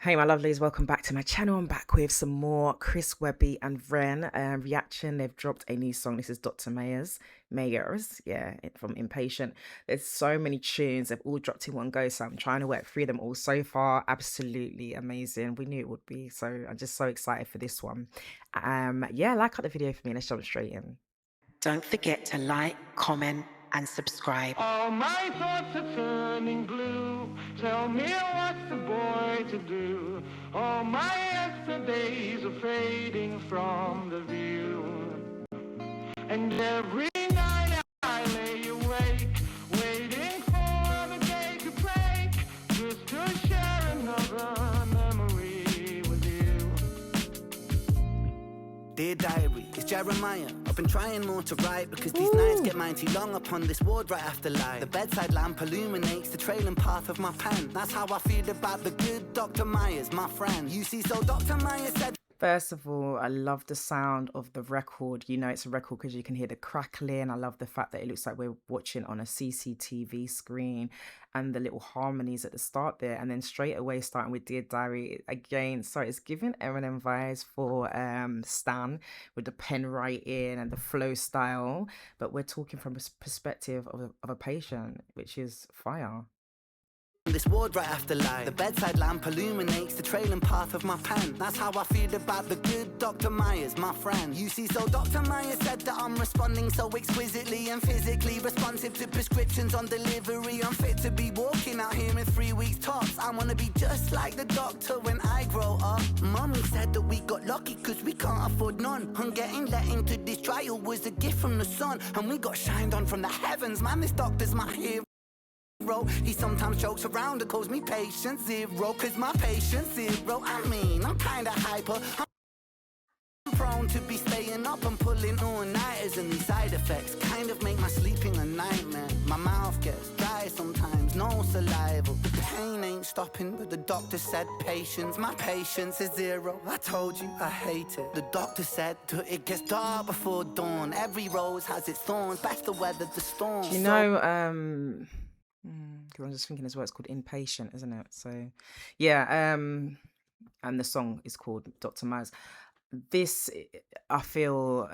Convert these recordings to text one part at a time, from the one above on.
Hey my lovelies, welcome back to my channel. I'm back with some more Chris Webby and Ren reaction. They've dropped a new song. This is Dr. Meyers, yeah, from Impatient. There's so many tunes. They've all dropped in one go, so I'm trying to work through them all so far. Absolutely amazing. We knew it would be, so I'm just so excited for this one. Yeah, like out the video for me. Let's jump straight in. Don't forget to like, comment, and subscribe. All my thoughts are turning blue. Tell me what's the boy to do. All my yesterdays are fading from the view. And every night I lay awake, waiting for the day to break, just to share another memory with you. Dear diary, it's Jeremiah. I've been trying more to write because these nights get mighty long upon this ward right after light. The bedside lamp illuminates the trailing path of my pen. That's how I feel about the good Dr. Myers, my friend. You see, so Dr. Myers said... First of all, I love the sound of the record. You know it's a record because you can hear the crackling. I love the fact that it looks like we're watching on a CCTV screen, and the little harmonies at the start there. And then straight away starting with Dear Diary, again, sorry, it's giving Eminem vibes for Stan with the pen writing and the flow style. But we're talking from a perspective of a patient, which is fire. This ward right after light. The bedside lamp illuminates the trailing path of my pen. That's how I feel about the good Dr. Myers, my friend. You see, so Dr. Myers said that I'm responding so exquisitely and physically responsive to prescriptions on delivery. I'm fit to be walking out here in 3 weeks tops. I wanna be just like the doctor when I grow up. Mommy said that we got lucky cause we can't afford none. And getting let into this trial was a gift from the sun. And we got shined on from the heavens. Man, this doctor's my hero. He sometimes jokes around and calls me patient zero, cause my patience zero. I mean, I'm kinda hyper, I'm prone to be staying up and pulling all-nighters, and these side effects kind of make my sleeping a nightmare. My mouth gets dry sometimes, no saliva. The pain ain't stopping, but the doctor said patience. My patience is zero. I told you I hate it. The doctor said that it gets dark before dawn. Every rose has its thorns, best to weather the storm. You know, because I'm just thinking as well, it's called Impatient, isn't it? So yeah, and the song is called Dr. Myers. This, I feel,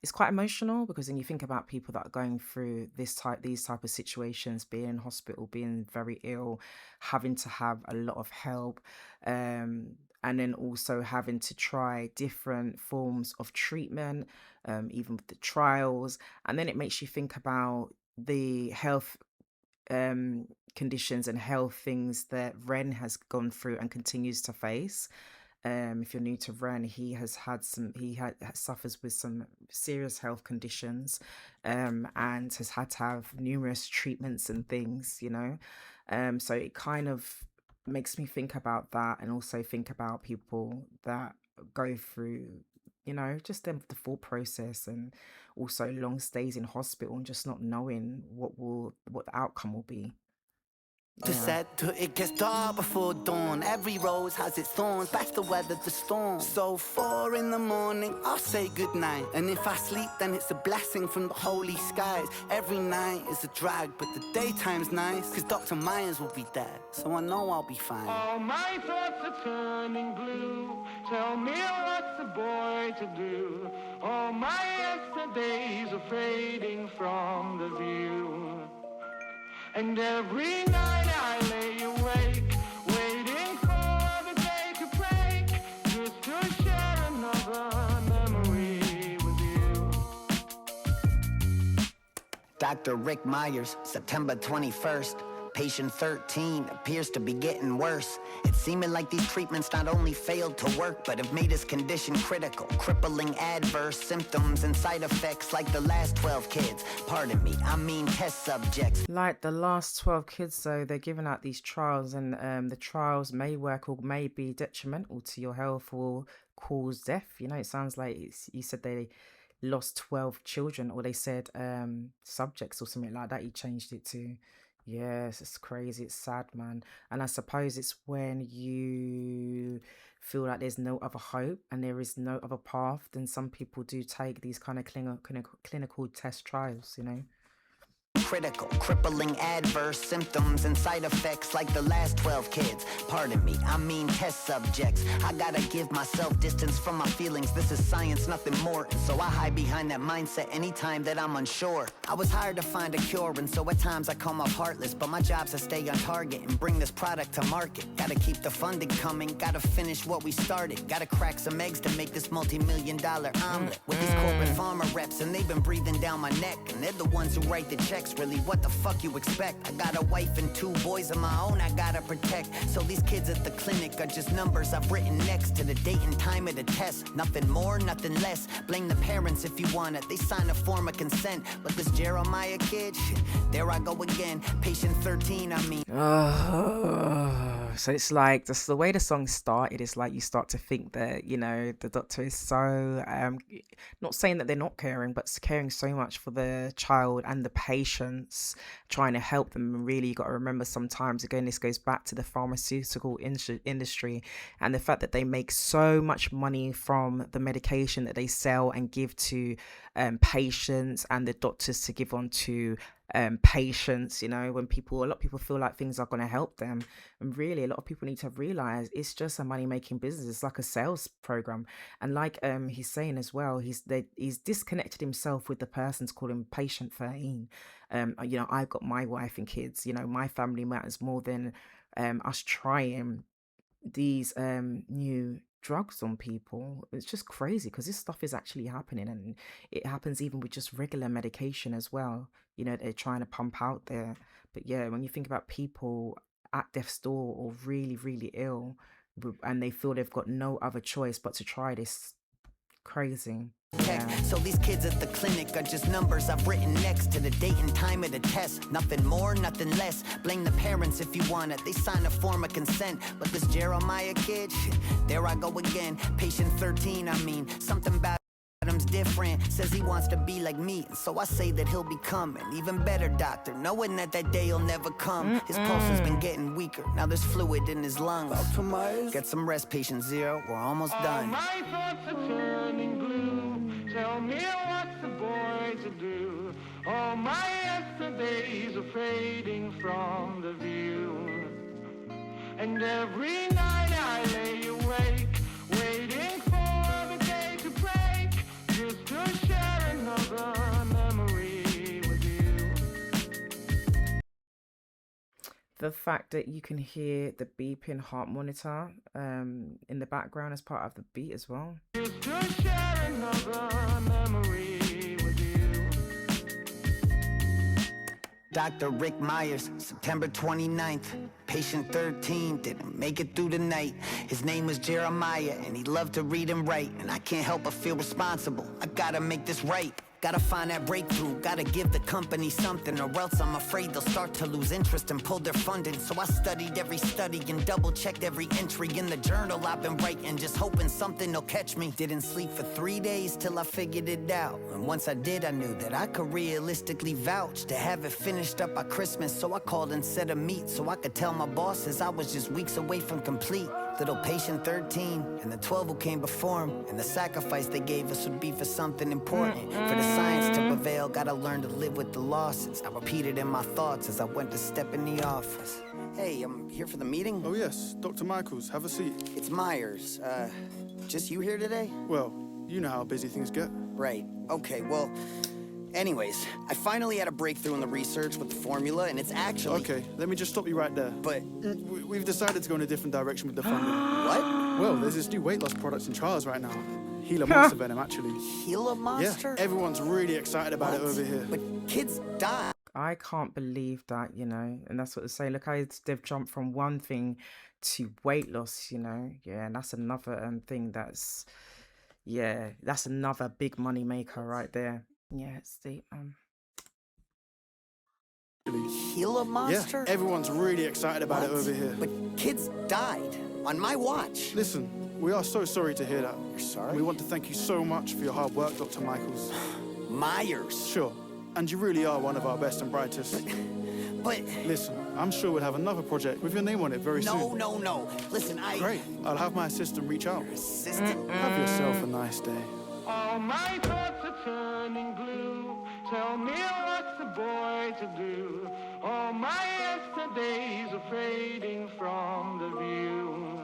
it's quite emotional, because then you think about people that are going through these type of situations, being in hospital, being very ill, having to have a lot of help, and then also having to try different forms of treatment, even with the trials. And then it makes you think about the health conditions and health things that Ren has gone through and continues to face. If you're new to Ren, he has had suffers with some serious health conditions, and has had to have numerous treatments and things, you know. So it kind of makes me think about that, and also think about people that go through, you know, just the full process, and also long stays in hospital, and just not knowing what the outcome will be. Doctor said it gets dark before dawn. Every rose has its thorns, best to weather the storm. So 4 in the morning, I'll say goodnight. And if I sleep, then it's a blessing from the holy skies. Every night is a drag, but the daytime's nice, cause Dr. Myers will be there, so I know I'll be fine. All my thoughts are turning blue. Tell me what's the boy to do. All my yesterdays are fading from the view. And every night I lay awake, waiting for the day to break, just to share another memory with you. Dr. Rick Meyers, September 21st. Patient 13 appears to be getting worse. It's seeming like these treatments not only failed to work, but have made his condition critical, crippling adverse symptoms and side effects like the last 12 kids. Pardon me, I mean test subjects. Like the last 12 kids, so they're giving out these trials, and the trials may work or may be detrimental to your health or cause death. You know, it sounds like you said they lost 12 children, or they said subjects or something like that. You changed it to. Yes, it's crazy. It's sad, man. And I suppose it's when you feel like there's no other hope and there is no other path, then some people do take these kind of clinical test trials, you know. critical, crippling adverse symptoms and side effects like the last 12 kids. Pardon me, I mean test subjects. I gotta give myself distance from my feelings. This is science, nothing more. And so I hide behind that mindset anytime that I'm unsure. I was hired to find a cure, and so at times I come off heartless, but my job's to stay on target and bring this product to market. Gotta keep the funding coming, gotta finish what we started. Gotta crack some eggs to make this multi-million-dollar omelet. With these corporate farmer reps, and they've been breathing down my neck. And they're the ones who write the checks, really, what the fuck you expect? I got a wife and 2 boys of my own I gotta protect. So these kids at the clinic are just numbers I've written next to the date and time of the test. Nothing more, nothing less. Blame the parents if you want it. They sign a form of consent. But this Jeremiah kid, there I go again. Patient 13, I mean. So it's like just the way the song started, it's like you start to think that, you know, the doctor is so not saying that they're not caring, but caring so much for the child and the patients, trying to help them. And really, you got to remember, sometimes again, this goes back to the pharmaceutical industry and the fact that they make so much money from the medication that they sell and give to patients, and the doctors to give on to patients. You know, when a lot of people feel like things are going to help them, and really a lot of people need to realize it's just a money-making business. It's like a sales program. And like he's saying as well, he's disconnected himself with the person's calling patient 13. You know, I've got my wife and kids, you know, my family matters more than us trying these new drugs on people. It's just crazy because this stuff is actually happening, and it happens even with just regular medication as well. You know, they're trying to pump out there. But yeah, when you think about people at death's door or really, really ill, and they feel they've got no other choice but to try this, crazy. Yeah. So these kids at the clinic are just numbers I've written next to the date and time of the test. Nothing more, nothing less. Blame the parents if you want it. They sign a form of consent. But this Jeremiah kid, there I go again. Patient 13, I mean, something about Adam's different. Says he wants to be like me, and so I say that he'll become an even better doctor, knowing that day will never come. His pulse has been getting weaker. Now there's fluid in his lungs. Dr. Meyers? Get some rest, patient 0. We're almost done. My thoughts are turning blue. Tell me what's the boy to do. All my yesterdays are fading from the view. And every night I lay awake, waiting for the day to break, just to share another memory with you. The fact that you can hear the beeping heart monitor in the background as part of the beat as well. Just to share another memory with you. Dr. Rick Meyers, September 29th. Patient 13 didn't make it through the night. His name was Jeremiah, and he loved to read and write. And I can't help but feel responsible. I gotta make this right. Gotta find that breakthrough, gotta give the company something, or else I'm afraid they'll start to lose interest and pull their funding. So I studied every study and double-checked every entry in the journal I've been writing, just hoping something will catch me. Didn't sleep for 3 days till I figured it out. And once I did, I knew that I could realistically vouch to have it finished up by Christmas. So I called and set a meet so I could tell my bosses I was just weeks away from complete. Little patient 13 and the 12 who came before him, and the sacrifice they gave us would be for something important. For the science to prevail, gotta learn to live with the losses. I repeated in my thoughts as I went to step in the office. Hey, I'm here for the meeting. Oh yes, Dr. Michaels, have a seat. It's Meyers. Just you here today? Well, you know how busy things get. Right. Okay, well, anyways, I finally had a breakthrough in the research with the formula, and it's actually... Okay, let me just stop you right there. But... We've decided to go in a different direction with the funding. What? Well, there's this new weight loss product in trials right now. Gila Monster Venom, actually. Gila Monster? Yeah, everyone's really excited about it over here. But kids die. I can't believe that, you know, and that's what they're saying. Look how they've jumped from one thing to weight loss, you know. Yeah, and that's another thing that's, yeah, that's another big money maker right there. Yeah, it's the Gila Monster? Yeah, everyone's really excited about it over here. But kids died on my watch. Listen, we are so sorry to hear that. You're sorry? And we want to thank you so much for your hard work, Dr. Michaels. Myers. Sure, and you really are one of our best and brightest. But... Listen, I'm sure we'll have another project with your name on it very soon. No. Listen, Great, I'll have my assistant reach out. Assistant? Have yourself a nice day. All my thoughts are turning blue. Tell me what's the boy to do. All my yesterdays are fading from the view.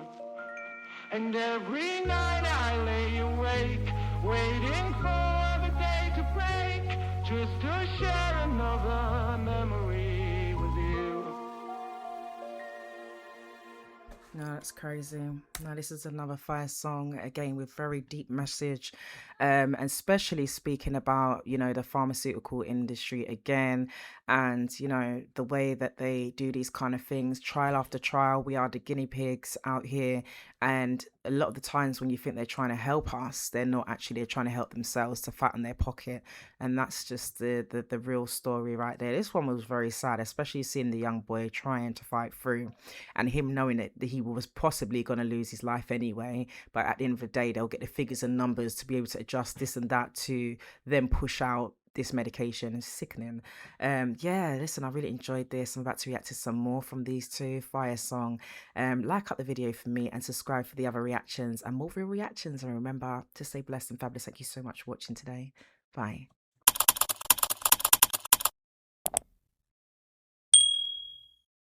And every night I lay awake, waiting for the day to break, just to share another memory with you. No, that's crazy. No, this is another fire song, again, with very deep message, and especially speaking about, you know, the pharmaceutical industry again, and, you know, the way that they do these kind of things, trial after trial. We are the guinea pigs out here, and a lot of the times when you think they're trying to help us, they're not actually, they're trying to help themselves to fatten their pocket, and that's just the real story right there. This one was very sad, especially seeing the young boy trying to fight through, and him knowing that he was possibly going to lose his life anyway, but at the end of the day they'll get the figures and numbers to be able to adjust this and that to then push out this medication. Is sickening. Yeah, listen, I really enjoyed this. I'm about to react to some more from these two. Fire song. Like up the video for me and subscribe for the other reactions and more real reactions, and remember to stay blessed and fabulous. Thank you so much for watching today. Bye.